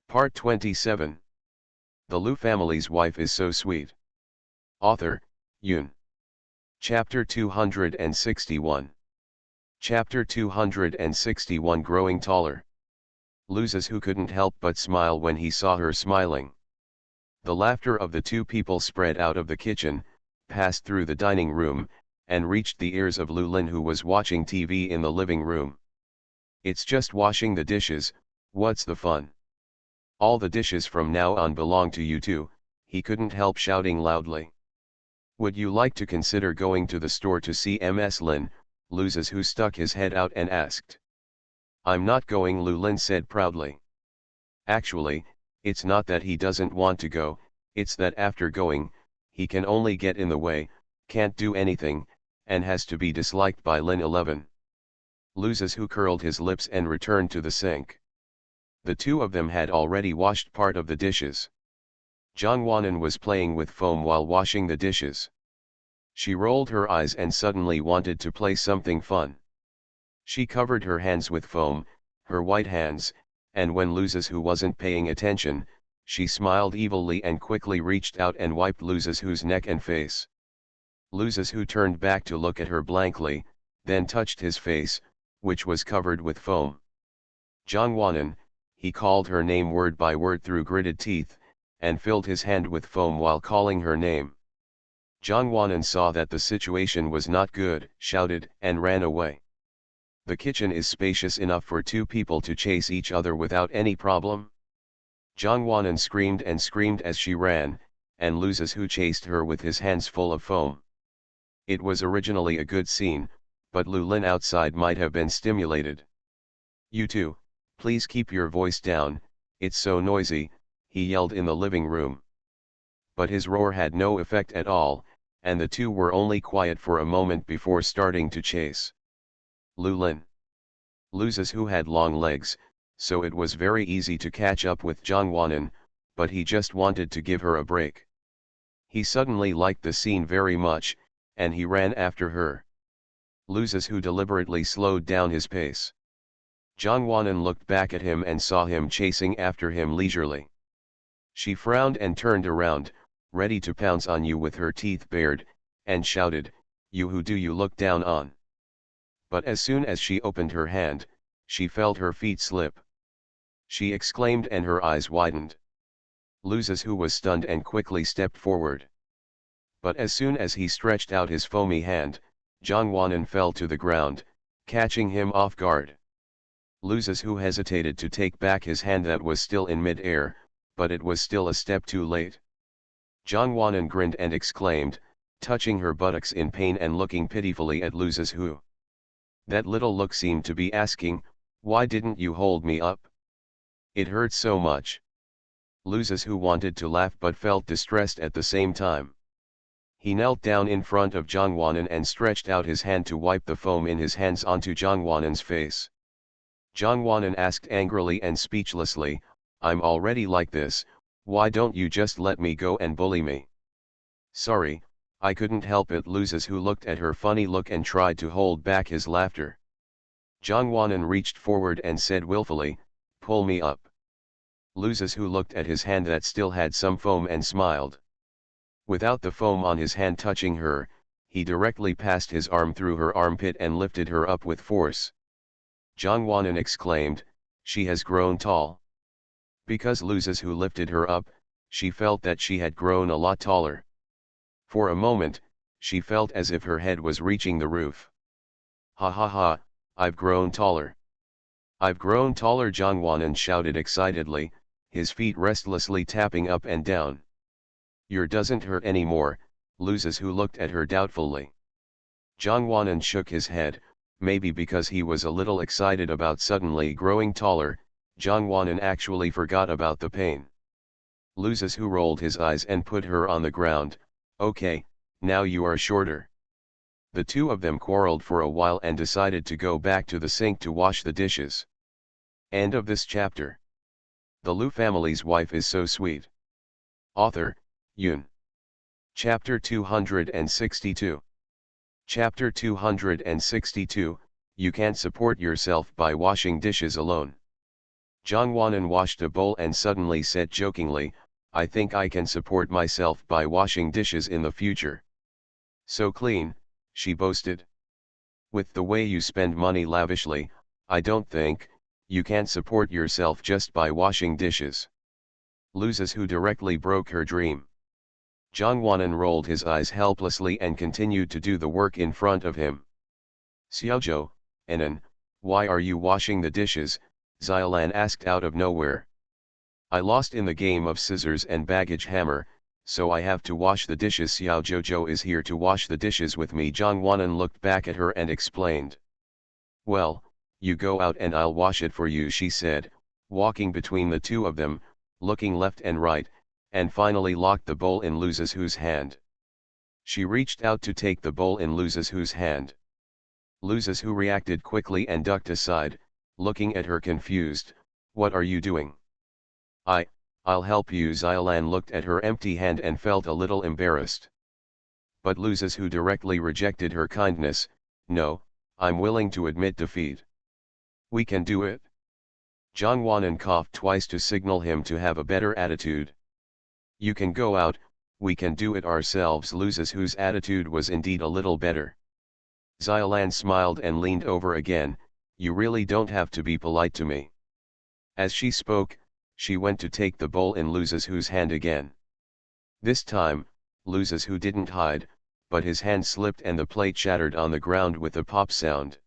Part 27. The Liu family's wife is so sweet. Author, Yoon. Chapter 261. Chapter 261 Growing Taller. Luzes who couldn't help but smile when he saw her smiling. The laughter of the two people spread out of the kitchen, passed through the dining room, and reached the ears of Lu Lin, who was watching TV in the living room. It's just washing the dishes, what's the fun? All the dishes from now on belong to you two, he couldn't help shouting loudly. Would you like to consider going to the store to see Ms. Lin? Luzes who stuck his head out and asked. I'm not going, Lu Lin said proudly. Actually, it's not that he doesn't want to go, it's that after going, he can only get in the way, can't do anything, and has to be disliked by Lin 11. Luzes who curled his lips and returned to the sink. The two of them had already washed part of the dishes. Zhang Wanan was playing with foam while washing the dishes. She rolled her eyes and suddenly wanted to play something fun. She covered her hands with foam, her white hands, and when Luzes who wasn't paying attention, she smiled evilly and quickly reached out and wiped Luzes who's neck and face. Luzes who turned back to look at her blankly, then touched his face, which was covered with foam. Zhang Wanan, he called her name word by word through gritted teeth, and filled his hand with foam while calling her name. Zhang Wanan saw that the situation was not good, shouted, and ran away. The kitchen is spacious enough for two people to chase each other without any problem. Zhang Wanan screamed and screamed as she ran, and Luzes who chased her with his hands full of foam. It was originally a good scene, but Lu Lin outside might have been stimulated. You two, please keep your voice down, it's so noisy, he yelled in the living room. But his roar had no effect at all, and the two were only quiet for a moment before starting to chase. Lu Lin. Luzes who had long legs, so it was very easy to catch up with Zhang Wanan, but he just wanted to give her a break. He suddenly liked the scene very much, and he ran after her. Luzes who deliberately slowed down his pace. Zhang Wanan looked back at him and saw him chasing after him leisurely. She frowned and turned around, ready to pounce on you with her teeth bared, and shouted, "You, who do you look down on?" But as soon as she opened her hand, she felt her feet slip. She exclaimed and her eyes widened. Luzes who was stunned and quickly stepped forward. But as soon as he stretched out his foamy hand, Zhang Wanan fell to the ground, catching him off guard. Luzes who hesitated to take back his hand that was still in mid-air, but it was still a step too late. Zhang Wanan grinned and exclaimed, touching her buttocks in pain and looking pitifully at Luzes who. That little look seemed to be asking, why didn't you hold me up? It hurt so much. Luzes who wanted to laugh but felt distressed at the same time. He knelt down in front of Zhang Wanan and stretched out his hand to wipe the foam in his hands onto Zhang Wanan's face. Zhang Wanan asked angrily and speechlessly, I'm already like this, why don't you just let me go and bully me? Sorry, I couldn't help it. Luzes who looked at her funny look and tried to hold back his laughter. Zhang Wanan reached forward and said willfully, pull me up. Luzes who looked at his hand that still had some foam and smiled. Without the foam on his hand touching her, he directly passed his arm through her armpit and lifted her up with force. Zhang Wanan exclaimed, she has grown tall. Because Luzes who lifted her up, she felt that she had grown a lot taller. For a moment, she felt as if her head was reaching the roof. Ha ha ha, I've grown taller. I've grown taller, Zhang Wanan shouted excitedly, his feet restlessly tapping up and down. Your doesn't hurt anymore, Luzes who looked at her doubtfully. Zhang Wanan shook his head, maybe because he was a little excited about suddenly growing taller, Zhang Wanan actually forgot about the pain. Luzes who rolled his eyes and put her on the ground, okay, now you are shorter. The two of them quarreled for a while and decided to go back to the sink to wash the dishes. End of this chapter. The Liu family's wife is so sweet. Author, Yoon. Chapter 262. Chapter 262, You can't support yourself by washing dishes alone. Zhang Wanan washed a bowl and suddenly said jokingly, I think I can support myself by washing dishes in the future. So clean, she boasted. With the way you spend money lavishly, I don't think you can support yourself just by washing dishes. Loses who directly broke her dream. Zhang Wanan rolled his eyes helplessly and continued to do the work in front of him. Xiaozhou, Enan, why are you washing the dishes? Xiaolan asked out of nowhere. I lost in the game of scissors and baggage hammer, so I have to wash the dishes. Xiao Jojo is here to wash the dishes with me. Zhang Wanan looked back at her and explained. Well, you go out and I'll wash it for you, she said, walking between the two of them, looking left and right, and finally locked the bowl in Luzizhu's hand. She reached out to take the bowl in Luzizhu's hand. Luzizhu reacted quickly and ducked aside, looking at her confused. What are you doing? I'll help you. Xiaolan looked at her empty hand and felt a little embarrassed. But Luzizhu directly rejected her kindness. No, I'm willing to admit defeat. We can do it. Zhang Wanan coughed twice to signal him to have a better attitude. You can go out, we can do it ourselves. Luzizhu's attitude was indeed a little better. Xiaolan smiled and leaned over again. You really don't have to be polite to me. As she spoke, she went to take the bowl in Luzizhu's hand again. This time, Luzizhu didn't hide, but his hand slipped and the plate shattered on the ground with a pop sound.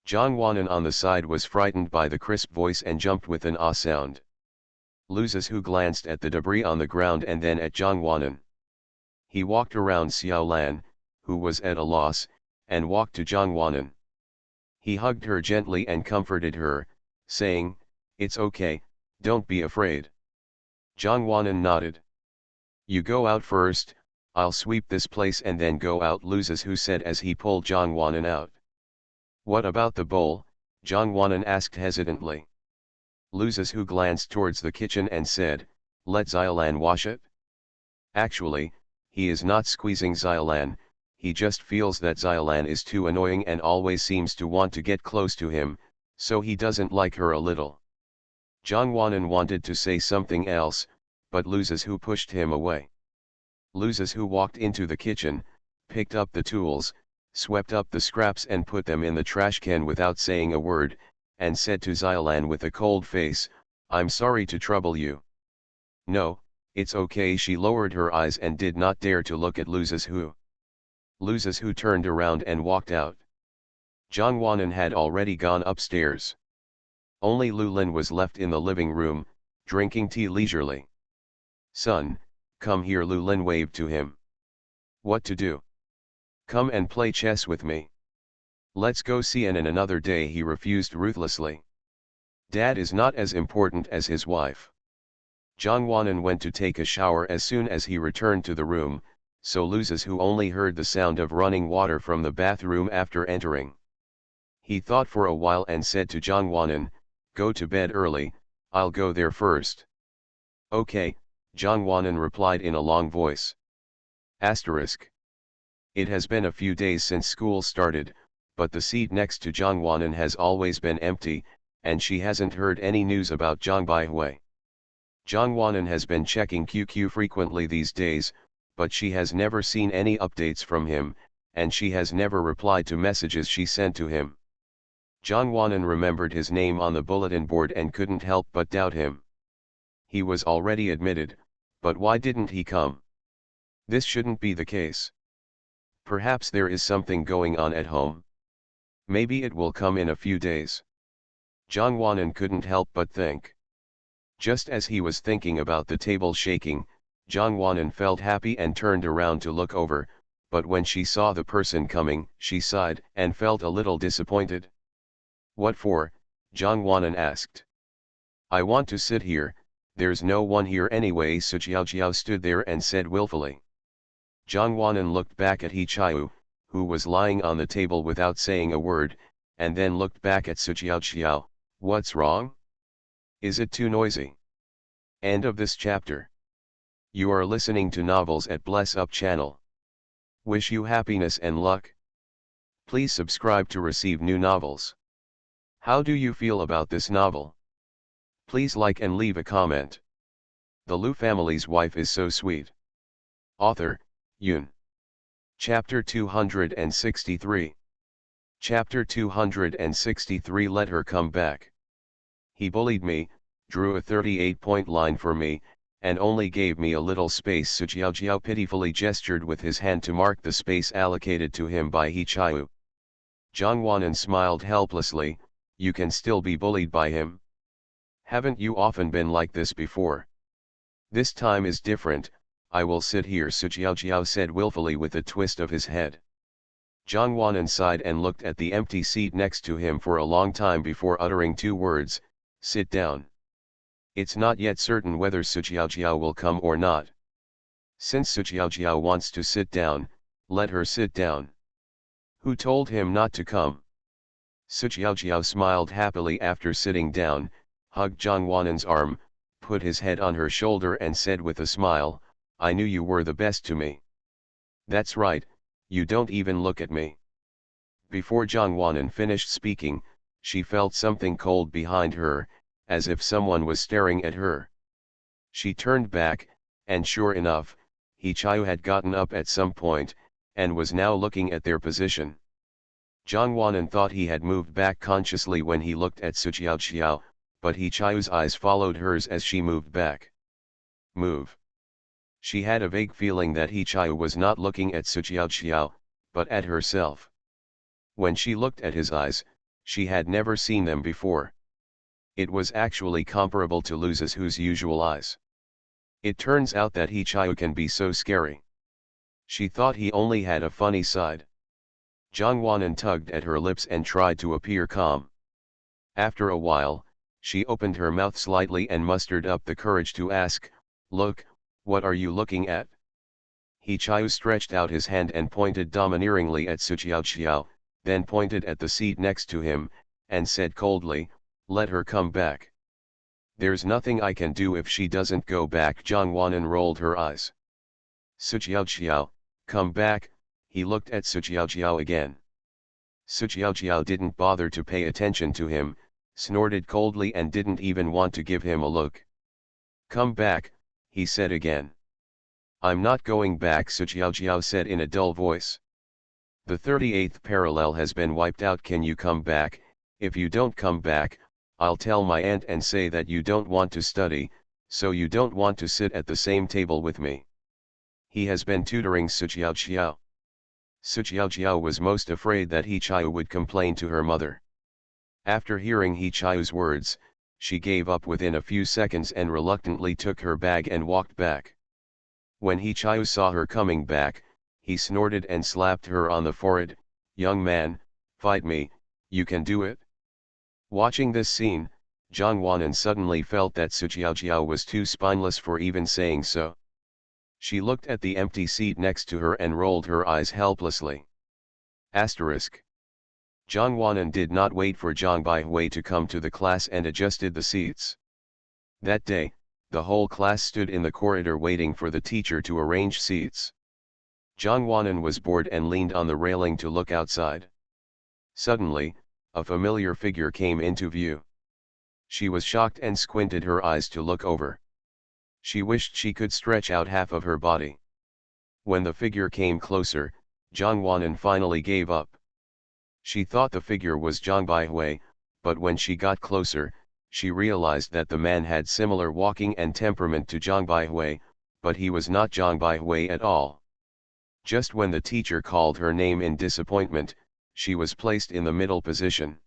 Zhang Wanan on the side was frightened by the crisp voice and jumped with an ah sound. Luzizhu glanced at the debris on the ground and then at Zhang Wanan. He walked around Xiaolan, who was at a loss, and walked to Zhang Wanan. He hugged her gently and comforted her, saying, It's okay, don't be afraid. Zhang Wanan nodded. You go out first, I'll sweep this place and then go out, Luzizhu said as he pulled Zhang Wanan out. What about the bowl? Zhang Wanan asked hesitantly. Luzizhu glanced towards the kitchen and said, Let Xiaolan wash it. Actually, he is not squeezing Xiaolan, he just feels that Xiaolan is too annoying and always seems to want to get close to him, so he doesn't like her a little. Zhang Wanan wanted to say something else, but Luzizhu pushed him away. Luzizhu walked into the kitchen, picked up the tools, swept up the scraps and put them in the trash can without saying a word, and said to Xiaolan with a cold face, I'm sorry to trouble you. No, it's okay. She lowered her eyes and did not dare to look at Luzizhu. Luzizhu turned around and walked out. Zhang Wanan had already gone upstairs. Only Lu Lin was left in the living room, drinking tea leisurely. Son, come here. Lu Lin waved to him. What to do? Come and play chess with me. Let's go see another day, he refused ruthlessly. Dad is not as important as his wife. Zhang Wanan went to take a shower as soon as he returned to the room, so Luzizhu only heard the sound of running water from the bathroom after entering. He thought for a while and said to Zhang Wanan, Go to bed early, I'll go there first. Okay, Zhang Wanan replied in a long voice. Asterisk. It has been a few days since school started, but the seat next to Zhang Wanan has always been empty, and she hasn't heard any news about Zhang Baihui. Zhang Wanan has been checking QQ frequently these days, but she has never seen any updates from him, and she has never replied to messages she sent to him. Zhang Wanan remembered his name on the bulletin board and couldn't help but doubt him. He was already admitted, but why didn't he come? This shouldn't be the case. Perhaps there is something going on at home. Maybe it will come in a few days. Zhang Wanan couldn't help but think. Just as he was thinking about the table shaking, Zhang Wanan felt happy and turned around to look over, but when she saw the person coming, she sighed and felt a little disappointed. What for? Zhang Wanan asked. I want to sit here, there's no one here anyway. Su Jiao stood there and said willfully. Zhang Wanan looked back at He Chiu, who was lying on the table without saying a word, and then looked back at Su Jiao. What's wrong? Is it too noisy? End of this chapter. You are listening to Novels at Bless Up channel. Wish you happiness and luck. Please subscribe to receive new novels. How do you feel about this novel? Please like and leave a comment. The Liu family's wife is so sweet. Author, Yoon. Chapter 263. Chapter 263. Let her come back. He bullied me, drew a 38-point line for me, and only gave me a little space. Su Jiao pitifully gestured with his hand to mark the space allocated to him by He Chiu. Zhang Wanan smiled helplessly. You can still be bullied by him? Haven't you often been like this before? This time is different. I will sit here, Su Jiao said willfully with a twist of his head. Zhang Wanan sighed and looked at the empty seat next to him for a long time before uttering two words, sit down. It's not yet certain whether Su Jiao will come or not. Since Su Jiao wants to sit down, let her sit down. Who told him not to come? Su Jiao smiled happily after sitting down, hugged Zhang Wanan's arm, put his head on her shoulder and said with a smile, I knew you were the best to me. That's right, you don't even look at me. Before Zhang Wanan finished speaking, she felt something cold behind her, as if someone was staring at her. She turned back, and sure enough, He Chiu had gotten up at some point, and was now looking at their position. Zhang Wanan thought he had moved back consciously when he looked at Su Jiao, but He Chiu's eyes followed hers as she moved back. Move. She had a vague feeling that He Chiu was not looking at Su Jiao, but at herself. When she looked at his eyes, she had never seen them before. It was actually comparable to Liu Zhihu's usual eyes. It turns out that He Chiu can be so scary. She thought he only had a funny side. Zhang Wanan tugged at her lips and tried to appear calm. After a while, she opened her mouth slightly and mustered up the courage to ask, look, what are you looking at? He Chiu stretched out his hand and pointed domineeringly at Su Jiao, then pointed at the seat next to him, and said coldly, let her come back. There's nothing I can do if she doesn't go back. Zhang Wanan rolled her eyes. Su Jiao, come back. He looked at Su Jiao again. Su Jiao didn't bother to pay attention to him, snorted coldly and didn't even want to give him a look. Come back, he said again. I'm not going back, Su Jiao said in a dull voice. The 38th parallel has been wiped out. Can you come back? If you don't come back, I'll tell my aunt and say that you don't want to study, so you don't want to sit at the same table with me. He has been tutoring Su Jiao. Su Jiao was most afraid that He Chiu would complain to her mother. After hearing He Chiu's words, she gave up within a few seconds and reluctantly took her bag and walked back. When He Chiu saw her coming back, he snorted and slapped her on the forehead. Young man, fight me, you can do it. Watching this scene, Zhang Wanan suddenly felt that Su Jiao was too spineless for even saying so. She looked at the empty seat next to her and rolled her eyes helplessly. Asterisk. Zhang Wanan did not wait for Zhang Baihui to come to the class and adjusted the seats. That day, the whole class stood in the corridor waiting for the teacher to arrange seats. Zhang Wanan was bored and leaned on the railing to look outside. Suddenly, a familiar figure came into view. She was shocked and squinted her eyes to look over. She wished she could stretch out half of her body. When the figure came closer, Zhang Wanan finally gave up. She thought the figure was Zhang Baihui, but when she got closer, she realized that the man had similar walking and temperament to Zhang Baihui, but he was not Zhang Baihui at all. Just when the teacher called her name in disappointment, she was placed in the middle position.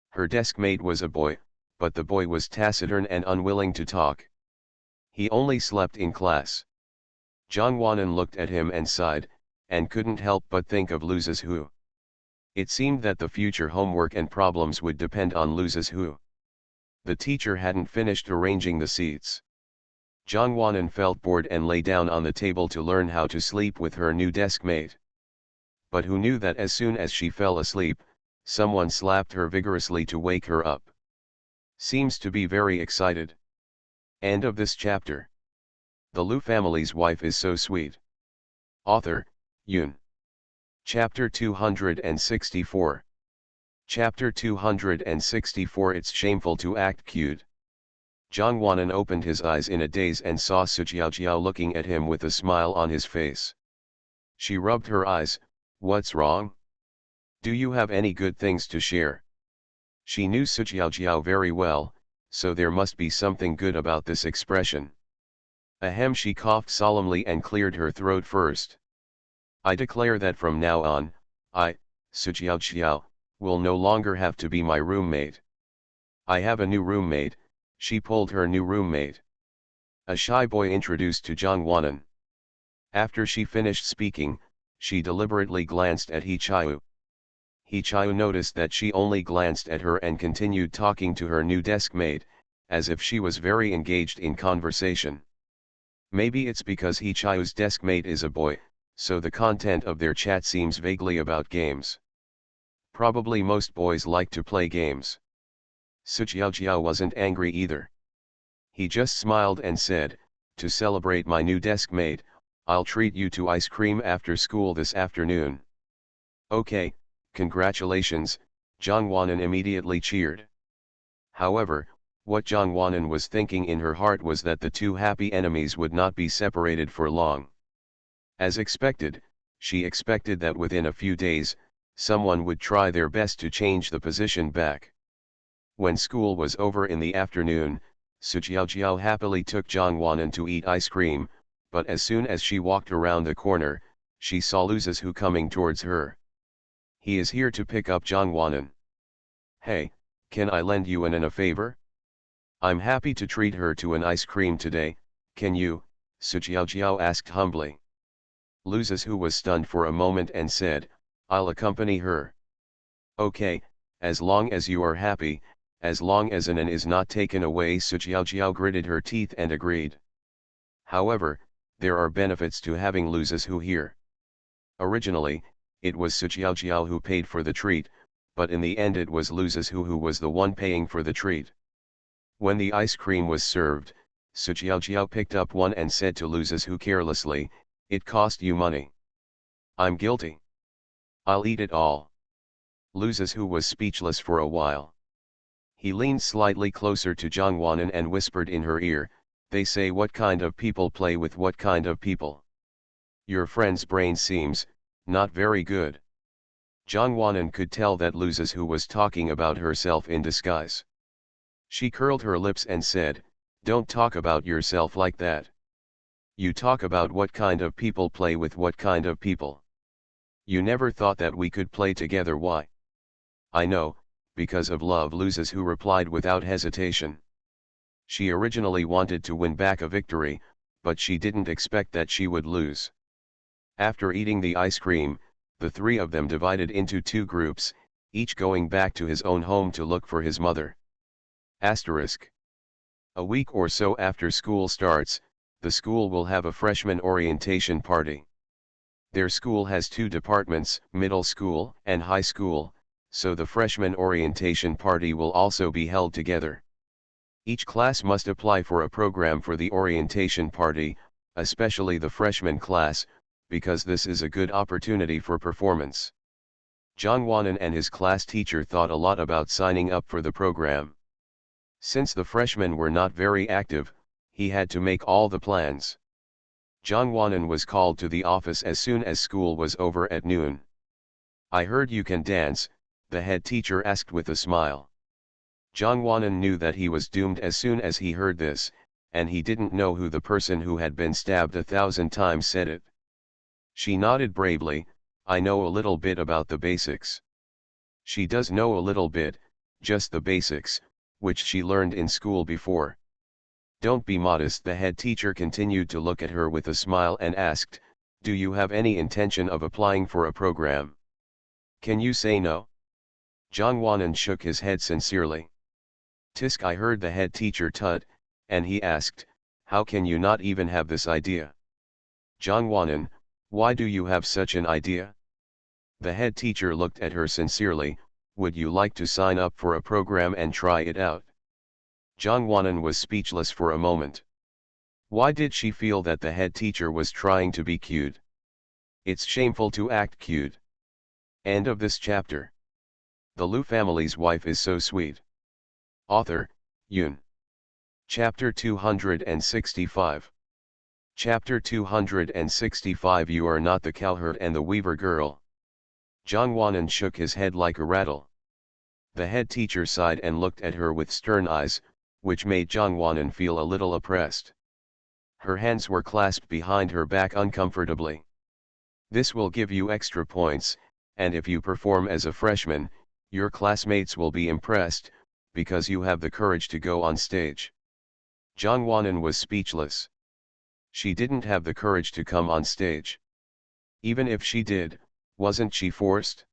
Her deskmate was a boy, but the boy was taciturn and unwilling to talk. He only slept in class. Zhang Wanan looked at him and sighed, and couldn't help but think of Liu Zhihu. It seemed that the future homework and problems would depend on Liu Zhihu. The teacher hadn't finished arranging the seats. Zhang Wanan felt bored and lay down on the table to learn how to sleep with her new deskmate. But who knew that as soon as she fell asleep, someone slapped her vigorously to wake her up. Seems to be very excited. End of this chapter. The Liu family's wife is so sweet. Author, Yoon. Chapter 264. Chapter 264. It's shameful to act cute. Zhang Wanan opened his eyes in a daze and saw Su Jiaojiao looking at him with a smile on his face. She rubbed her eyes. What's wrong? Do you have any good things to share? She knew Su Jiaojiao very well, so there must be something good about this expression. Ahem, she coughed solemnly and cleared her throat first. I declare that from now on, Su Jiaojiao, will no longer have to be my roommate. I have a new roommate. She pulled her new roommate. A shy boy introduced to Zhang Wanan. After she finished speaking, she deliberately glanced at He Chiu. He Chiu noticed that she only glanced at her and continued talking to her new deskmate, as if she was very engaged in conversation. Maybe it's because He Chiu's deskmate is a boy, so the content of their chat seems vaguely about games. Probably most boys like to play games. Su Jiaojiao wasn't angry either. He just smiled and said, to celebrate my new deskmate, I'll treat you to ice cream after school this afternoon. Okay, congratulations, Zhang Wanan immediately cheered. However, what Zhang Wanan was thinking in her heart was that the two happy enemies would not be separated for long. As expected, she expected that within a few days, someone would try their best to change the position back. When school was over in the afternoon, Su Jiaojiao happily took Zhang Wanan to eat ice cream, but as soon as she walked around the corner, she saw Lu Zizhu coming towards her. He is here to pick up Zhang Wanan. Hey, can I lend you a favor? I'm happy to treat her to an ice cream today, can you? Su Jiaojiao asked humbly. Lu Zizhu was stunned for a moment and said, I'll accompany her. Okay, as long as you are happy, as long as an is not taken away. Su Jiaojiao gritted her teeth and agreed. However, there are benefits to having Lu Zizhu here. Originally, it was Su Jiaojiao who paid for the treat, but in the end it was Lu Zizhu who was the one paying for the treat. When the ice cream was served, Su Jiaojiao picked up one and said to Lu Zizhu carelessly, it cost you money. I'm guilty. I'll eat it all. Lu Zizhu was speechless for a while. He leaned slightly closer to Zhang Wanan and whispered in her ear, they say what kind of people play with what kind of people. Your friend's brain seems, not very good. Zhang Wanan could tell that Lu Zizhu was talking about herself in disguise. She curled her lips and said, don't talk about yourself like that. You talk about what kind of people play with what kind of people. You never thought that we could play together. Why? I know, because of love. Lu Zizhu replied without hesitation. She originally wanted to win back a victory, but she didn't expect that she would lose. After eating the ice cream, the three of them divided into two groups, each going back to his own home to look for his mother. Asterisk. A week or so after school starts, the school will have a freshman orientation party. Their school has two departments, middle school and high school, so the freshman orientation party will also be held together. Each class must apply for a program for the orientation party, especially the freshman class, because this is a good opportunity for performance. Zhang Wanan and his class teacher thought a lot about signing up for the program. Since the freshmen were not very active, he had to make all the plans. Zhang Wanan was called to the office as soon as school was over at noon. I heard you can dance, the head teacher asked with a smile. Zhang Wanan knew that he was doomed as soon as he heard this, and he didn't know who the person who had been stabbed 1,000 times said it. She nodded bravely, I know a little bit about the basics. She does know a little bit, just the basics, which she learned in school before. Don't be modest. The head teacher continued to look at her with a smile and asked, do you have any intention of applying for a program? Can you say no? Zhang Wanan shook his head sincerely. Tisk, I heard the head teacher tut, and he asked, how can you not even have this idea? Zhang Wanan, why do you have such an idea? The head teacher looked at her sincerely, would you like to sign up for a program and try it out? Zhang Wanan was speechless for a moment. Why did she feel that the head teacher was trying to be cute? It's shameful to act cute. End of this chapter. The Lu family's wife is so sweet. Author, Yun. Chapter 265. Chapter 265. You are not the cowherd and the weaver girl. Zhang Wanan shook his head like a rattle. The head teacher sighed and looked at her with stern eyes, which made Zhang Wanan feel a little oppressed. Her hands were clasped behind her back uncomfortably. This will give you extra points, and if you perform as a freshman, your classmates will be impressed, because you have the courage to go on stage. Zhang Wanan was speechless. She didn't have the courage to come on stage. Even if she did, wasn't she forced?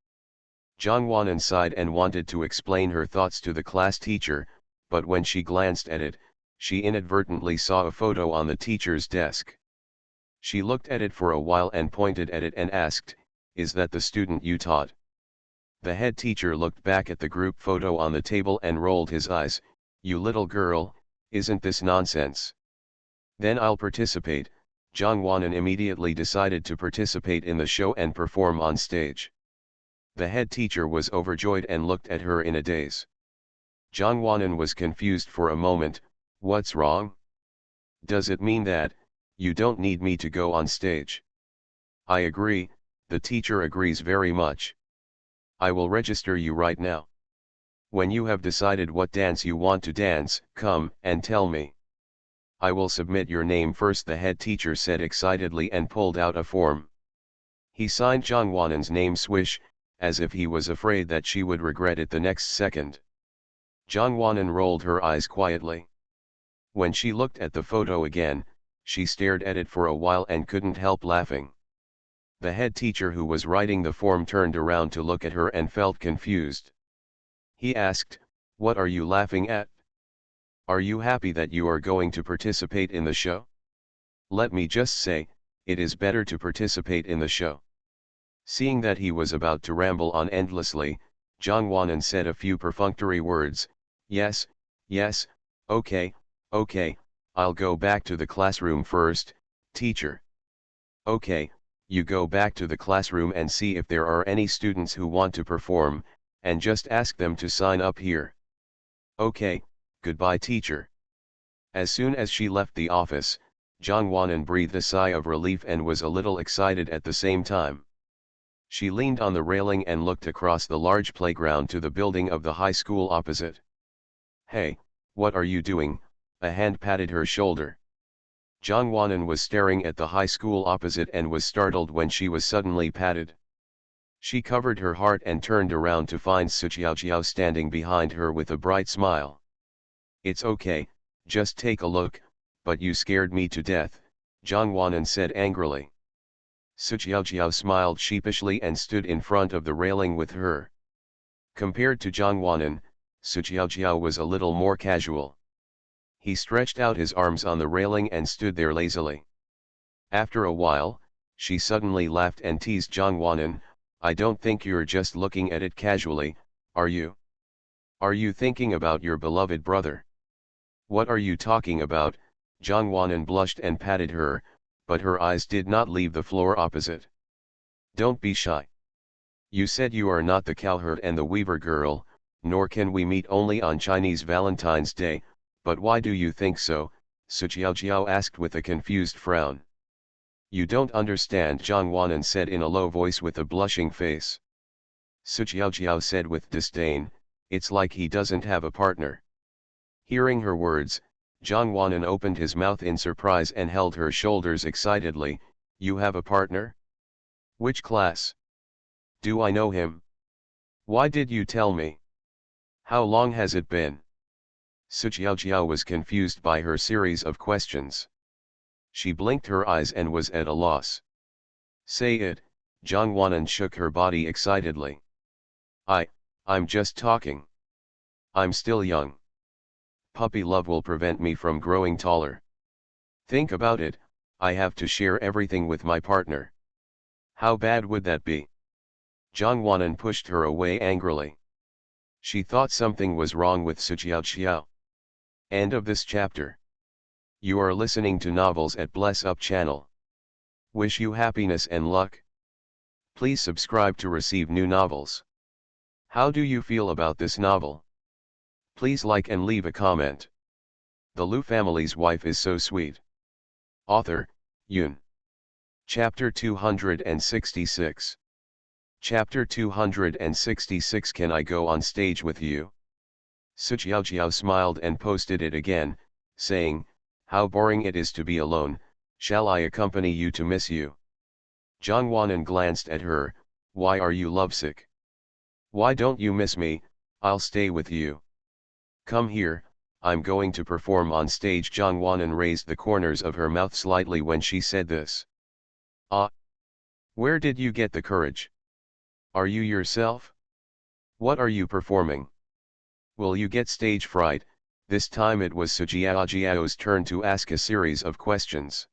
Zhang Wanan sighed and wanted to explain her thoughts to the class teacher, but when she glanced at it, she inadvertently saw a photo on the teacher's desk. She looked at it for a while and pointed at it and asked, "Is that the student you taught?" The head teacher looked back at the group photo on the table and rolled his eyes. "You little girl, isn't this nonsense?" "Then I'll participate." Zhang Wanan immediately decided to participate in the show and perform on stage. The head teacher was overjoyed and looked at her in a daze. Zhang Wanan was confused for a moment. "What's wrong? Does it mean that you don't need me to go on stage?" "I agree," the teacher agrees very much. "I will register you right now. When you have decided what dance you want to dance, come and tell me." "I will submit your name first," the head teacher said excitedly and pulled out a form. He signed Zhang Wanan's name Swish, as if he was afraid that she would regret it the next second. Zhang Wanan rolled her eyes quietly. When she looked at the photo again, she stared at it for a while and couldn't help laughing. The head teacher who was writing the form turned around to look at her and felt confused. He asked, "What are you laughing at? Are you happy that you are going to participate in the show?" "Let me just say, it is better to participate in the show." Seeing that he was about to ramble on endlessly, Zhang Wanan said a few perfunctory words. Yes, okay, I'll go back to the classroom first, teacher." "Okay, you go back to the classroom and see if there are any students who want to perform, and just ask them to sign up here." "Okay, goodbye teacher." As soon as she left the office, Zhang Wanan breathed a sigh of relief and was a little excited at the same time. She leaned on the railing and looked across the large playground to the building of the high school opposite. "Hey, what are you doing?" A hand patted her shoulder. Zhang Wanan was staring at the high school opposite and was startled when she was suddenly patted. She covered her heart and turned around to find Sujiaojiao standing behind her with a bright smile. "It's okay, just take a look, but you scared me to death," Zhang Wanan said angrily. Sujiaojiao smiled sheepishly and stood in front of the railing with her. Compared to Zhang Wanan, Sujiaojiao was a little more casual. He stretched out his arms on the railing and stood there lazily. After a while, she suddenly laughed and teased Zhang Wanan, "I don't think you're just looking at it casually, are you? Are you thinking about your beloved brother?" "What are you talking about?" Zhang Wanan blushed and patted her, but her eyes did not leave the floor opposite. "Don't be shy. You said you are not the cowherd and the weaver girl, nor can we meet only on Chinese Valentine's Day, but why do you think so?" Sujiaojiao asked with a confused frown. "You don't understand," Zhang Wanan said in a low voice with a blushing face. Sujiaojiao said with disdain, "It's like he doesn't have a partner." Hearing her words, Zhang Wanan opened his mouth in surprise and held her shoulders excitedly. "You have a partner? Which class? Do I know him? Why did you tell me? How long has it been?" Sujiaojiao was confused by her series of questions. She blinked her eyes and was at a loss. "Say it," Zhang Wanan shook her body excitedly. I'm just talking. I'm still young. Puppy love will prevent me from growing taller. Think about it, I have to share everything with my partner. How bad would that be?" Zhang Wanan pushed her away angrily. She thought something was wrong with Sujiaojiao. End of this chapter. You are listening to Novels at Bless Up channel. Wish you happiness and luck. Please subscribe to receive new novels. How do you feel about this novel? Please like and leave a comment. The Liu family's wife is so sweet. Author, Yun. Chapter 266. Chapter 266. Can I go on stage with you? Sujiao smiled and posted it again, saying, how boring it is to be alone, shall I accompany you to miss you? Zhang Wanan glanced at her, why are you lovesick? Why don't you miss me? I'll stay with you. Come here, I'm going to perform on stage. Zhang Wanan raised the corners of her mouth slightly when she said this. Ah! Where did you get the courage? Are you yourself? What are you performing? Will you get stage fright? This time it was Sujiao's turn to ask a series of questions.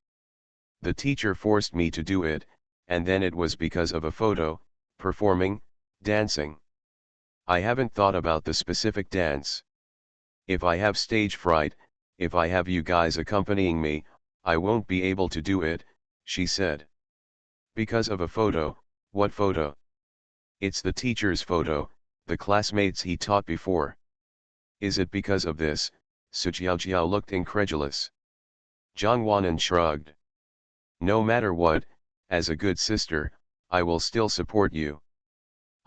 The teacher forced me to do it, and then it was because of a photo, performing, dancing. I haven't thought about the specific dance. If I have stage fright, if I have you guys accompanying me, I won't be able to do it, she said. Because of a photo, what photo? It's the teacher's photo, the classmates he taught before. Is it because of this? Sujiao looked incredulous. Zhang Wanan shrugged. No matter what, as a good sister, I will still support you.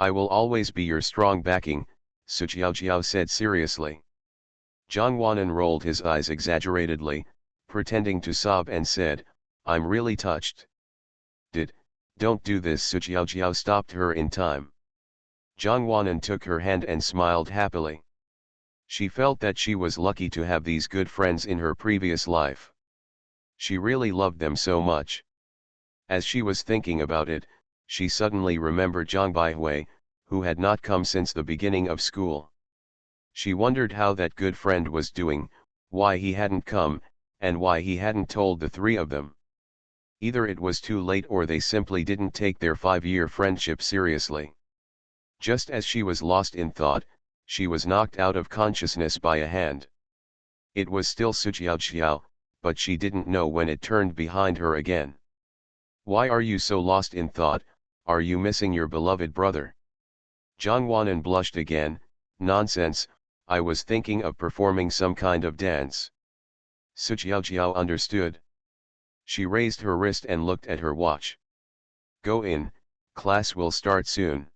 I will always be your strong backing, Sujiao said seriously. Zhang Wanan rolled his eyes exaggeratedly, pretending to sob and said, I'm really touched. Don't do this. Sujiao stopped her in time. Zhang Wanan took her hand and smiled happily. She felt that she was lucky to have these good friends in her previous life. She really loved them so much. As she was thinking about it, she suddenly remembered Zhang Baihui, who had not come since the beginning of school. She wondered how that good friend was doing, why he hadn't come, and why he hadn't told the three of them. Either it was too late or they simply didn't take their 5-year friendship seriously. Just as she was lost in thought, she was knocked out of consciousness by a hand. It was still Sujiao, but she didn't know when it turned behind her again. Why are you so lost in thought? Are you missing your beloved brother? Zhang Wanan blushed again. Nonsense, I was thinking of performing some kind of dance. Sujiao understood. She raised her wrist and looked at her watch. Go in, class will start soon.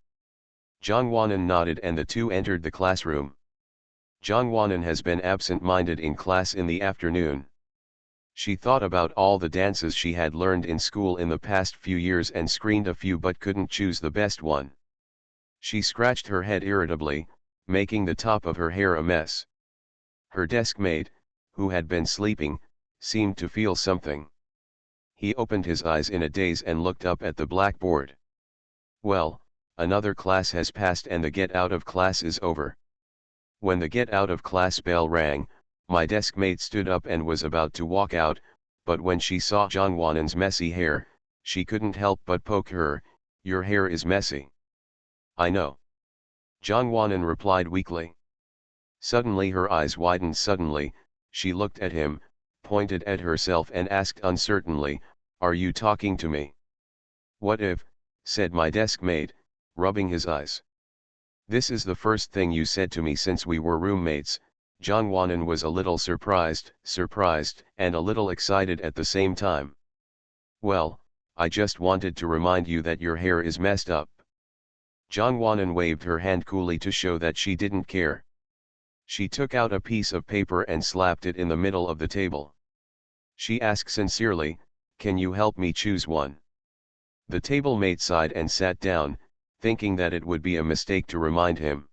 Zhang Wanan nodded and the two entered the classroom. Zhang Wanan has been absent-minded in class in the afternoon. She thought about all the dances she had learned in school in the past few years and screened a few but couldn't choose the best one. She scratched her head irritably, making the top of her hair a mess. Her desk-mate, who had been sleeping, seemed to feel something. He opened his eyes in a daze and looked up at the blackboard. Well, another class has passed and the get out of class is over. When the get out of class bell rang, my desk-mate stood up and was about to walk out, but when she saw Zhang Wanan's messy hair, she couldn't help but poke her. Your hair is messy. I know. Zhang Wanan replied weakly. Suddenly her eyes widened suddenly, she looked at him, pointed at herself and asked uncertainly, are you talking to me? What if, said my desk-mate, rubbing his eyes. This is the first thing you said to me since we were roommates. Zhang Wanan was a little surprised, and a little excited at the same time. Well, I just wanted to remind you that your hair is messed up. Zhang Wanan waved her hand coolly to show that she didn't care. She took out a piece of paper and slapped it in the middle of the table. She asked sincerely, can you help me choose one? The table mate sighed and sat down, thinking that it would be a mistake to remind him.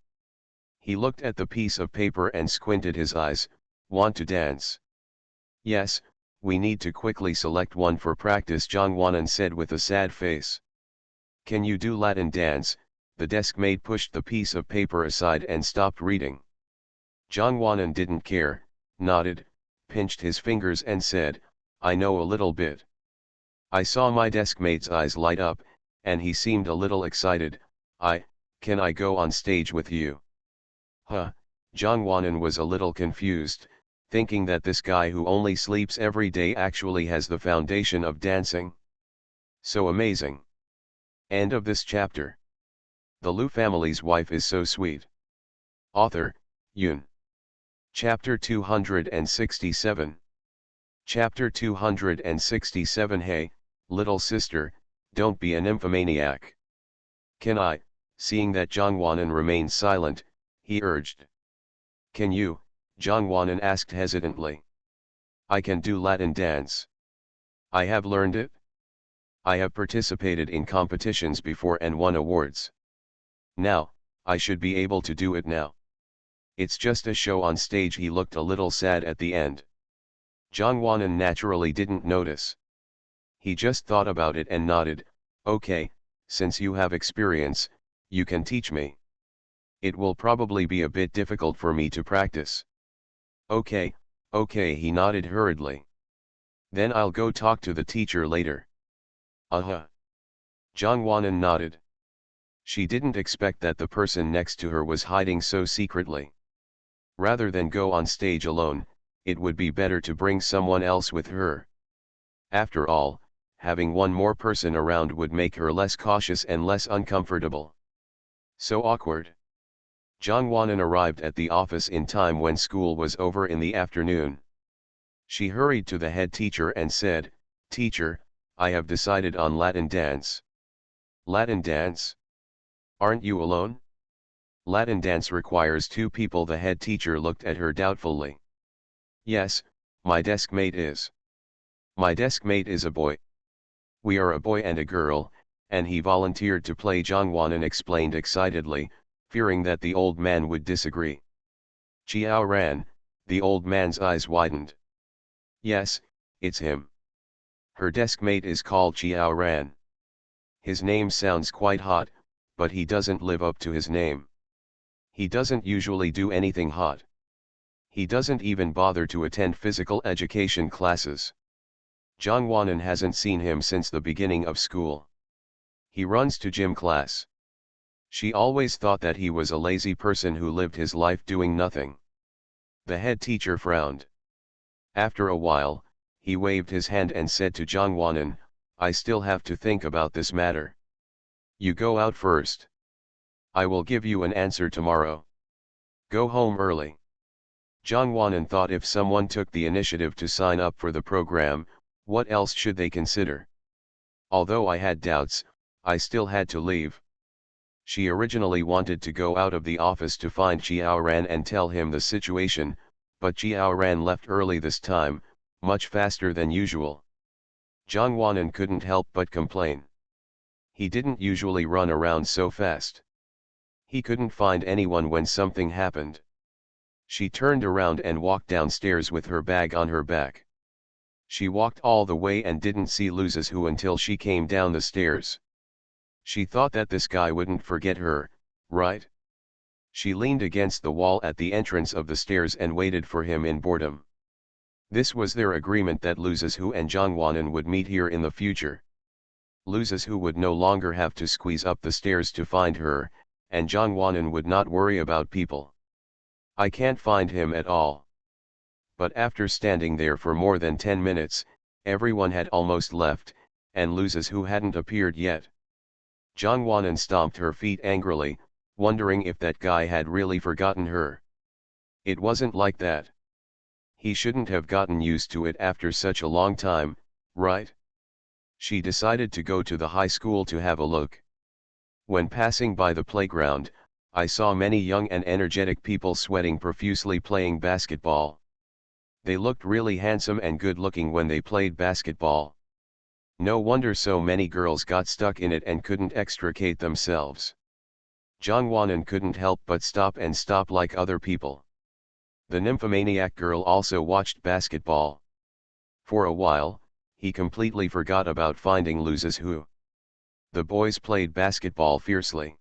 He looked at the piece of paper and squinted his eyes. Want to dance? Yes, we need to quickly select one for practice, Zhang Wanan said with a sad face. Can you do Latin dance? The desk-mate pushed the piece of paper aside and stopped reading. Zhang Wanan didn't care, nodded, pinched his fingers and said, I know a little bit. I saw my desk-mate's eyes light up, and he seemed a little excited. Can I go on stage with you? Huh, Zhang Wanan was a little confused, thinking that this guy who only sleeps every day actually has the foundation of dancing. So amazing. End of this chapter. The Liu family's wife is so sweet. Author, Yun. Chapter 267. Chapter 267. Hey, little sister, don't be a nymphomaniac. Can I? Seeing that Jongwanan remained silent, he urged. Can you? Jongwanan asked hesitantly. I can do Latin dance. I have learned it. I have participated in competitions before and won awards. Now, I should be able to do it now. It's just a show on stage. He looked a little sad at the end. Jongwanan naturally didn't notice. He just thought about it and nodded. Okay, since you have experience, you can teach me. It will probably be a bit difficult for me to practice. Okay, he nodded hurriedly. Then I'll go talk to the teacher later. Uh-huh. Jongwanan nodded. She didn't expect that the person next to her was hiding so secretly. Rather than go on stage alone, it would be better to bring someone else with her. After all, having one more person around would make her less cautious and less uncomfortable. So awkward. Jongwanan arrived at the office in time when school was over in the afternoon. She hurried to the head teacher and said, Teacher, I have decided on Latin dance. Latin dance? Aren't you alone? Latin dance requires 2 people. The head teacher looked at her doubtfully. Yes, my desk mate is. My desk mate is a boy. We are a boy and a girl, and he volunteered to play. Jongwanan explained excitedly, fearing that the old man would disagree. Chiao Ran, the old man's eyes widened. Yes, it's him. Her desk mate is called Chiao Ran. His name sounds quite hot, but he doesn't live up to his name. He doesn't usually do anything hot. He doesn't even bother to attend physical education classes. Jongwanan hasn't seen him since the beginning of school. He runs to gym class. She always thought that he was a lazy person who lived his life doing nothing. The head teacher frowned. After a while, he waved his hand and said to Jongwanan, I still have to think about this matter. You go out first. I will give you an answer tomorrow. Go home early. Jongwanan thought if someone took the initiative to sign up for the program, what else should they consider? Although I had doubts, I still had to leave. She originally wanted to go out of the office to find Chiao Ran and tell him the situation, but Chiao Ran left early this time, much faster than usual. Jongwanan couldn't help but complain. He didn't usually run around so fast. He couldn't find anyone when something happened. She turned around and walked downstairs with her bag on her back. She walked all the way and didn't see Luzes until she came down the stairs. She thought that this guy wouldn't forget her, right? She leaned against the wall at the entrance of the stairs and waited for him in boredom. This was their agreement that Luzes and Jongwanan would meet here in the future. Luzes would no longer have to squeeze up the stairs to find her, and Jongwanan would not worry about people. I can't find him at all. But after standing there for more than 10 minutes, everyone had almost left, and Luzes hadn't appeared yet. Jongwanan stomped her feet angrily, wondering if that guy had really forgotten her. It wasn't like that. He shouldn't have gotten used to it after such a long time, right? She decided to go to the high school to have a look. When passing by the playground, I saw many young and energetic people sweating profusely playing basketball. They looked really handsome and good-looking when they played basketball. No wonder so many girls got stuck in it and couldn't extricate themselves. Jongwanan couldn't help but stop like other people. The nymphomaniac girl also watched basketball. For a while, he completely forgot about finding Luzes. The boys played basketball fiercely.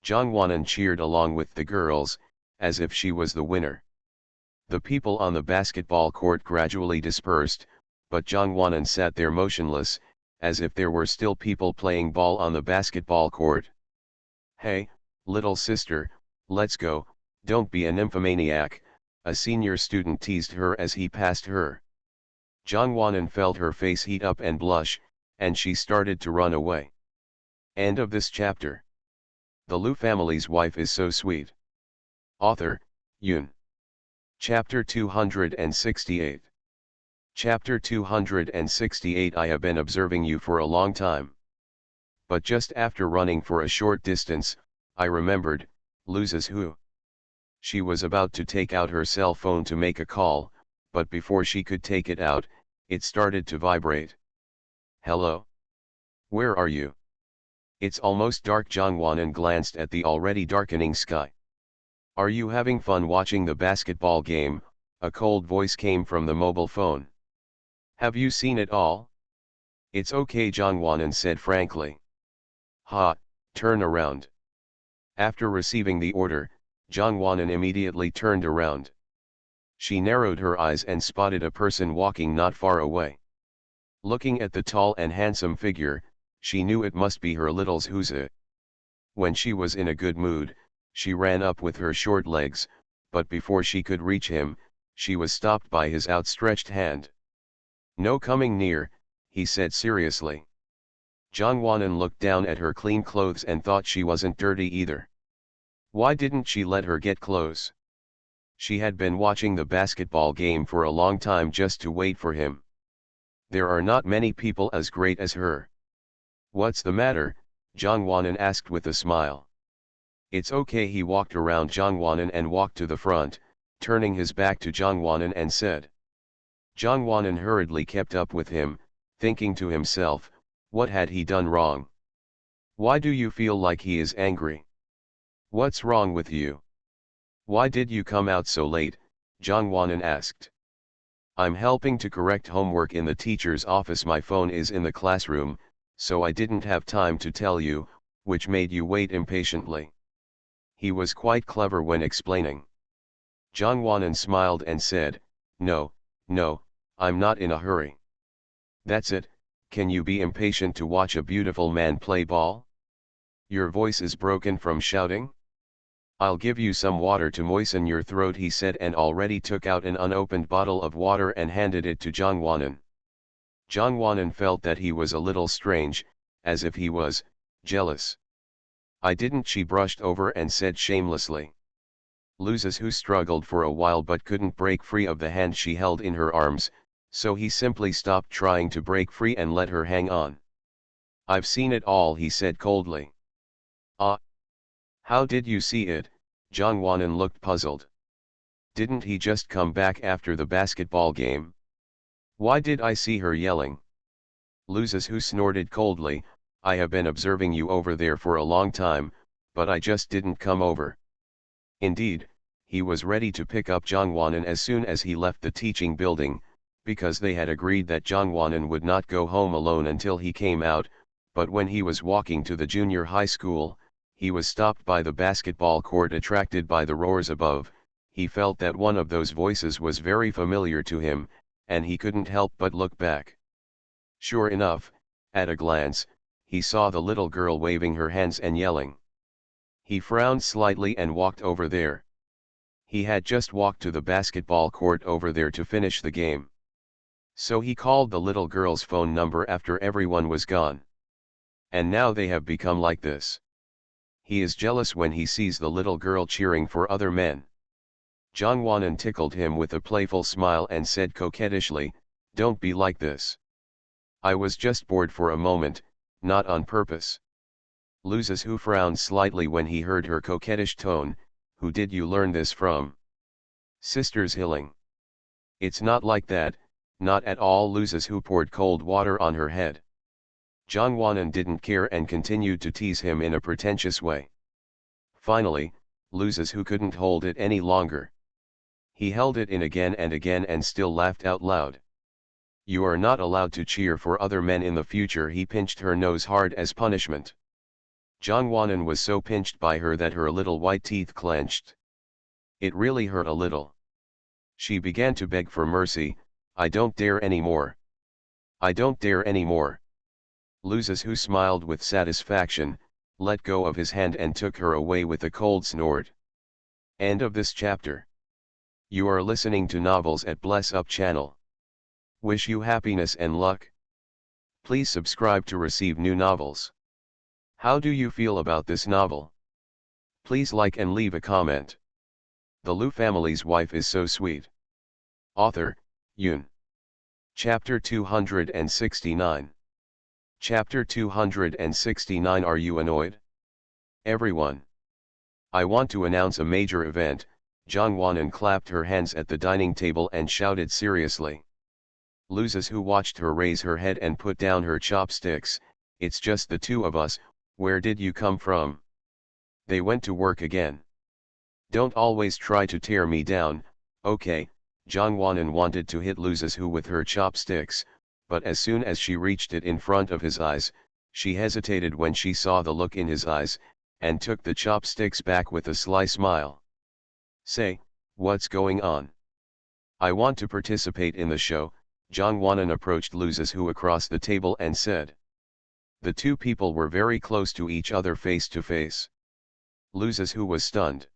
Jongwanan cheered along with the girls, as if she was the winner. The people on the basketball court gradually dispersed, but Jongwanan sat there motionless, as if there were still people playing ball on the basketball court. Hey, little sister, let's go, don't be a nymphomaniac, a senior student teased her as he passed her. Jongwanan felt her face heat up and blush, and she started to run away. End of this chapter. The Liu family's wife is so sweet. Author, Yoon. Chapter 268. Chapter 268. I have been observing you for a long time. But just after running for a short distance, I remembered, loses who. She was about to take out her cell phone to make a call, but before she could take it out, it started to vibrate. Hello? Where are you? It's almost dark. Jongwon glanced at the already darkening sky. Are you having fun watching the basketball game? A cold voice came from the mobile phone. Have you seen it all? It's okay, Jongwon said frankly. Ha, turn around. After receiving the order, Jongwon immediately turned around. She narrowed her eyes and spotted a person walking not far away. Looking at the tall and handsome figure, she knew it must be her little Huze. When she was in a good mood, she ran up with her short legs, but before she could reach him, she was stopped by his outstretched hand. No coming near, he said seriously. Jongwon looked down at her clean clothes and thought she wasn't dirty either. Why didn't she let her get close? She had been watching the basketball game for a long time just to wait for him. There are not many people as great as her. What's the matter? Jongwon asked with a smile. It's okay. He walked around Jongwon and walked to the front, turning his back to Jongwon and said. Jongwon hurriedly kept up with him, thinking to himself, what had he done wrong? Why do you feel like he is angry? What's wrong with you? Why did you come out so late? Jongwon asked. I'm helping to correct homework in the teacher's office. My phone is in the classroom, so I didn't have time to tell you, which made you wait impatiently. He was quite clever when explaining. Jongwon smiled and said, No, I'm not in a hurry. That's it. Can you be impatient to watch a beautiful man play ball? Your voice is broken from shouting? I'll give you some water to moisten your throat, he said, and already took out an unopened bottle of water and handed it to Jongwon. Jongwon felt that he was a little strange, as if he was jealous. I didn't, she brushed over and said shamelessly. Loses who struggled for a while but couldn't break free of the hand she held in her arms, so he simply stopped trying to break free and let her hang on. I've seen it all, he said coldly. Ah. How did you see it? Jongwon looked puzzled. Didn't he just come back after the basketball game? Why did I see her yelling? Loses who snorted coldly, I have been observing you over there for a long time, but I just didn't come over. Indeed, he was ready to pick up Jongwon as soon as he left the teaching building, because they had agreed that Jongwon would not go home alone until he came out, but when he was walking to the junior high school, he was stopped by the basketball court. Attracted by the roars above, he felt that one of those voices was very familiar to him, and he couldn't help but look back. Sure enough, at a glance, he saw the little girl waving her hands and yelling. He frowned slightly and walked over there. He had just walked to the basketball court over there to finish the game. So he called the little girl's phone number after everyone was gone. And now they have become like this. He is jealous when he sees the little girl cheering for other men. Jongwon tickled him with a playful smile and said coquettishly, Don't be like this. I was just bored for a moment, not on purpose. Loses who frowned slightly when he heard her coquettish tone. Who did you learn this from? Sisters Hilling. It's not like that, not at all. Loses who poured cold water on her head. Jongwon didn't care and continued to tease him in a pretentious way. Finally, Loses who couldn't hold it any longer. He held it in again and still laughed out loud. You are not allowed to cheer for other men in the future. He pinched her nose hard as punishment. Jongwon was so pinched by her that her little white teeth clenched. It really hurt a little. She began to beg for mercy. I don't dare anymore. I don't dare anymore. Loses who smiled with satisfaction, let go of his hand and took her away with a cold snort. End of this chapter. You are listening to Novels at Bless Up channel. Wish you happiness and luck. Please subscribe to receive new novels. How do you feel about this novel? Please like and leave a comment. The Liu family's wife is so sweet. Author, Yoon. Chapter 269. Chapter 269. Are you annoyed? Everyone. I want to announce a major event. Jang Won-an clapped her hands at the dining table and shouted seriously. Luzes, who watched her raise her head and put down her chopsticks, "It's just the two of us, where did you come from?" They went to work again. Don't always try to tear me down, okay? Jang Won-an wanted to hit Luzes who with her chopsticks, but as soon as she reached it in front of his eyes, she hesitated when she saw the look in his eyes, and took the chopsticks back with a sly smile. Say, what's going on? I want to participate in the show. Jang Won-an approached Luzes who across the table and said. The two people were very close to each other face to face. Luzes who was stunned.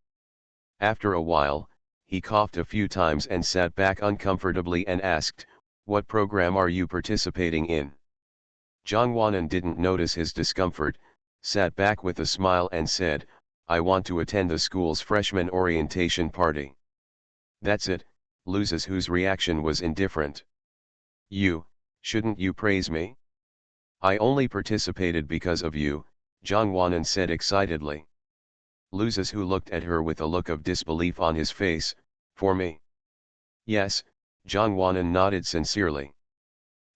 After a while, he coughed a few times and sat back uncomfortably and asked, "What program are you participating in?" Jang Won-an didn't notice his discomfort, sat back with a smile and said, "I want to attend the school's freshman orientation party." That's it. Luzes whose reaction was indifferent. Shouldn't you praise me? I only participated because of you, Jang Won-an said excitedly. Luzes who looked at her with a look of disbelief on his face. For me? Yes, Jang Won-an nodded sincerely.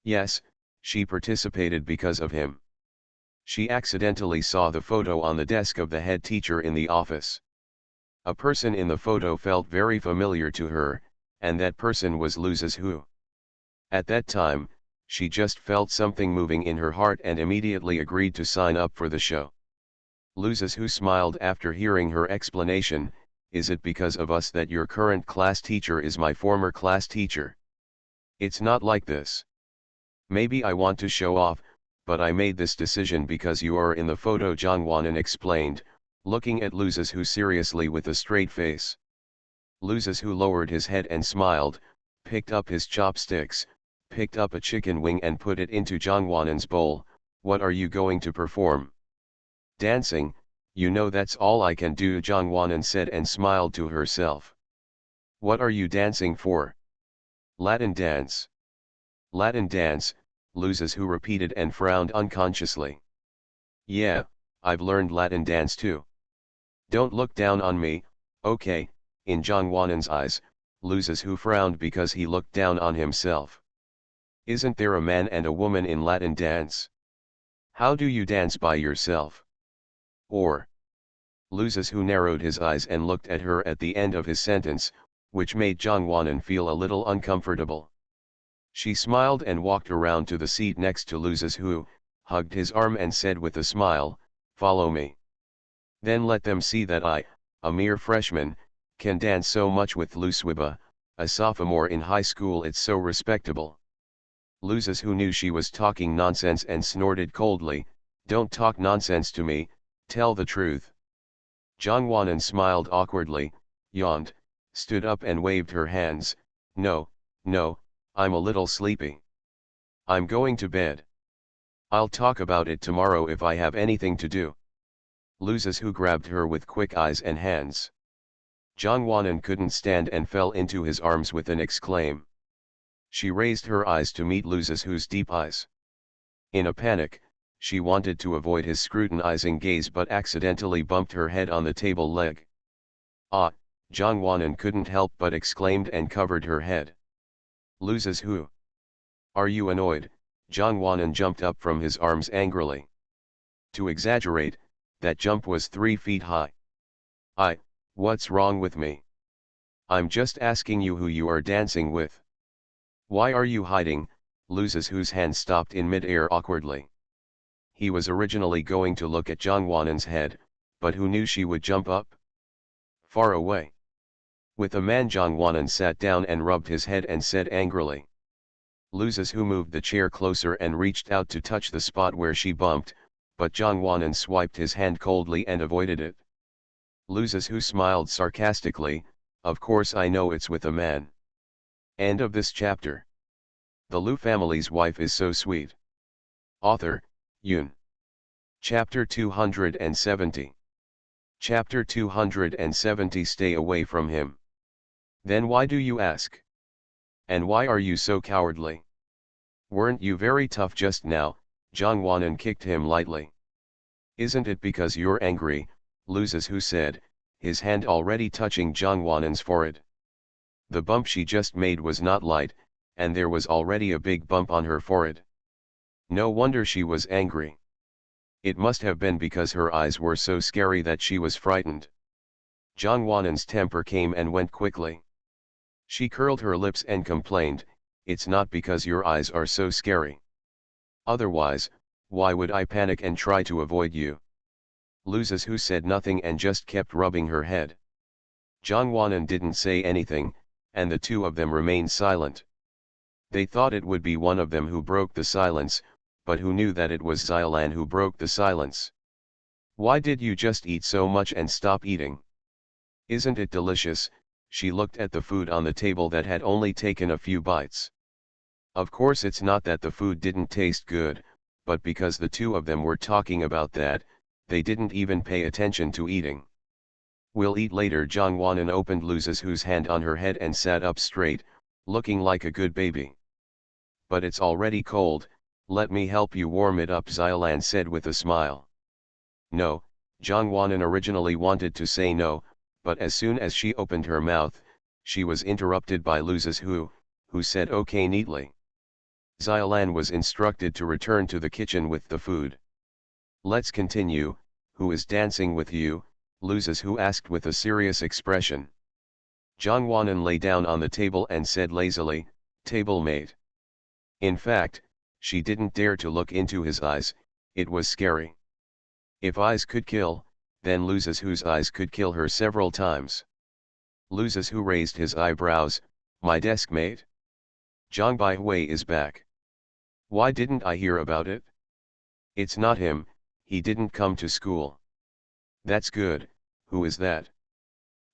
Yes, she participated because of him. She accidentally saw the photo on the desk of the head teacher in the office. A person in the photo felt very familiar to her, and that person was Luzes who. At that time, she just felt something moving in her heart and immediately agreed to sign up for the show. Luzes who smiled after hearing her explanation. Is it because of us that your current class teacher is my former class teacher? It's not like this. Maybe I want to show off, but I made this decision because you are in the photo, Jang Won-an explained, looking at Luzes who seriously with a straight face. Luzes who lowered his head and smiled, picked up his chopsticks, picked up a chicken wing and put it into Jang Won-an's bowl. What are you going to perform? Dancing, you know that's all I can do, Jang Won-an said and smiled to herself. What are you dancing for? Latin dance. Latin dance, Luzes who repeated and frowned unconsciously. Yeah, I've learned Latin dance too. Don't look down on me, okay? In Jang Won-an's eyes, Luzes who frowned because he looked down on himself. Isn't there a man and a woman in Latin dance? How do you dance by yourself? Or? Luzes who narrowed his eyes and looked at her at the end of his sentence, which made Jang Won-an feel a little uncomfortable. She smiled and walked around to the seat next to Luzes who, hugged his arm and said with a smile, "Follow me. Then let them see that I, a mere freshman, can dance so much with Lu Swiba, a sophomore in high school. It's so respectable." Luzes who knew she was talking nonsense and snorted coldly, "Don't talk nonsense to me, tell the truth." Jang Won-an smiled awkwardly, yawned, stood up and waved her hands. No, I'm a little sleepy. I'm going to bed. I'll talk about it tomorrow if I have anything to do." Luzes who grabbed her with quick eyes and hands. Jang Won-an couldn't stand and fell into his arms with an exclaim. She raised her eyes to meet Luzes who's deep eyes. In a panic, she wanted to avoid his scrutinizing gaze but accidentally bumped her head on the table leg. "Ah," Jang Won-an couldn't help but exclaimed and covered her head. "Luzes who? Are you annoyed?" Jang Won-an jumped up from his arms angrily. To exaggerate, that jump was 3 feet high. What's wrong with me? I'm just asking you who you are dancing with. Why are you hiding?" Luzes whose hand stopped in mid-air awkwardly. He was originally going to look at Jang Won-an's head, but who knew she would jump up? Far away. With a man, Jang Won-an sat down and rubbed his head and said angrily. Luzes who moved the chair closer and reached out to touch the spot where she bumped, but Jang Won-an swiped his hand coldly and avoided it. Luzes who smiled sarcastically, "Of course I know it's with a man." End of this chapter. The Liu family's wife is so sweet. Author, Yoon. Chapter 270. Chapter 270 Stay away from him. Then why do you ask? And why are you so cowardly? Weren't you very tough just now? Jongwanan kicked him lightly. Isn't it because you're angry, Loses who said, his hand already touching Jongwanan's forehead. The bump she just made was not light, and there was already a big bump on her forehead. No wonder she was angry. It must have been because her eyes were so scary that she was frightened. Jongwanan's temper came and went quickly. She curled her lips and complained, "It's not because your eyes are so scary. Otherwise, why would I panic and try to avoid you?" Loses who said nothing and just kept rubbing her head. Jongwanan didn't say anything, and the two of them remained silent. They thought it would be one of them who broke the silence, but who knew that it was Xiaolan who broke the silence. "Why did you just eat so much and stop eating? Isn't it delicious?" She looked at the food on the table that had only taken a few bites. Of course it's not that the food didn't taste good, but because the two of them were talking about that, they didn't even pay attention to eating. "We'll eat later." Jongwanan opened Loses whose hand on her head and sat up straight, looking like a good baby. "But it's already cold, let me help you warm it up," Xiaolan said with a smile. "No," Jongwanan originally wanted to say no, but as soon as she opened her mouth, she was interrupted by Loses who said okay neatly. Xiaolan was instructed to return to the kitchen with the food. "Let's continue. Who is dancing with you?" Loses who asked with a serious expression. Jongwanan lay down on the table and said lazily, "Table mate." In fact, she didn't dare to look into his eyes, it was scary. If eyes could kill, then Loses whose eyes could kill her several times. Loses who raised his eyebrows, "My desk mate? Zhang Baihui is back. Why didn't I hear about it? It's not him, he didn't come to school. That's good. Who is that?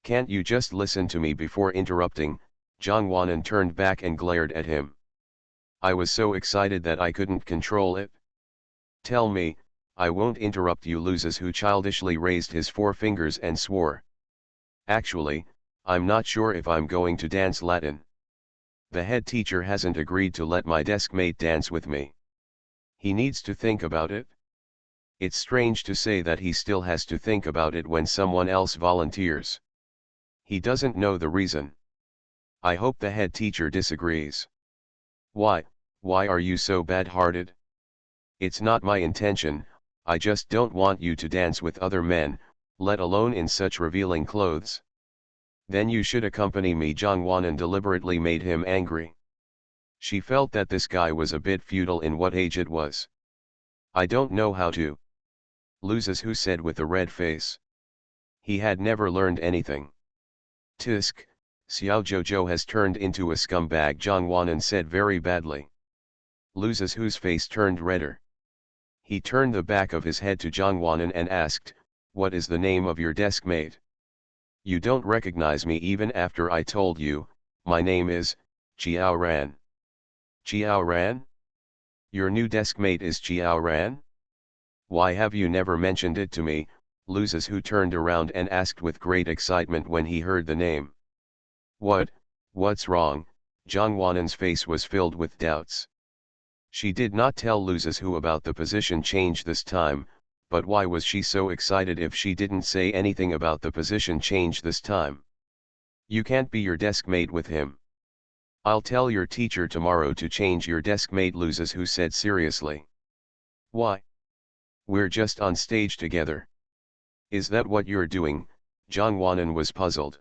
Can't you just listen to me before interrupting?" Jongwanan turned back and glared at him. "I was so excited that I couldn't control it. Tell me, I won't interrupt you." Loses who childishly raised his forefingers and swore. "Actually, I'm not sure if I'm going to dance Latin. The head teacher hasn't agreed to let my desk mate dance with me. He needs to think about it. It's strange to say that he still has to think about it when someone else volunteers. He doesn't know the reason. I hope the head teacher disagrees." Why are you so bad-hearted? It's not my intention, I just don't want you to dance with other men, let alone in such revealing clothes. Then you should accompany me." Jongwanan deliberately made him angry. She felt that this guy was a bit futile in what age it was. "I don't know how to," Loses who said with a red face. He had never learned anything. "Tisk, Xiao Jojo has turned into a scumbag," Jongwanan said very badly. Loses whose face turned redder. He turned the back of his head to Jongwanan and asked, "What is the name of your desk mate? You don't recognize me even after I told you, my name is Chiao Ran." "Chiao Ran? Your new desk mate is Chiao Ran? Why have you never mentioned it to me?" Loses who turned around and asked with great excitement when he heard the name. What's wrong?" Jongwanan's face was filled with doubts. She did not tell Loses who about the position change this time, but why was she so excited if she didn't say anything about the position change this time? "You can't be your desk mate with him. I'll tell your teacher tomorrow to change your desk mate," Loses who said seriously. "Why? We're just on stage together. Is that what you're doing?" Jongwanan was puzzled.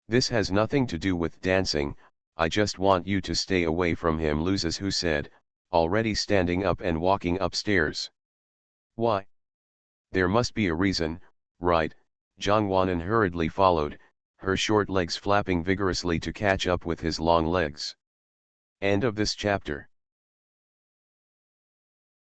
"This has nothing to do with dancing, I just want you to stay away from him," Loses who said, already standing up and walking upstairs. "Why? There must be a reason, right?" Jongwanan hurriedly followed, her short legs flapping vigorously to catch up with his long legs. End of this chapter.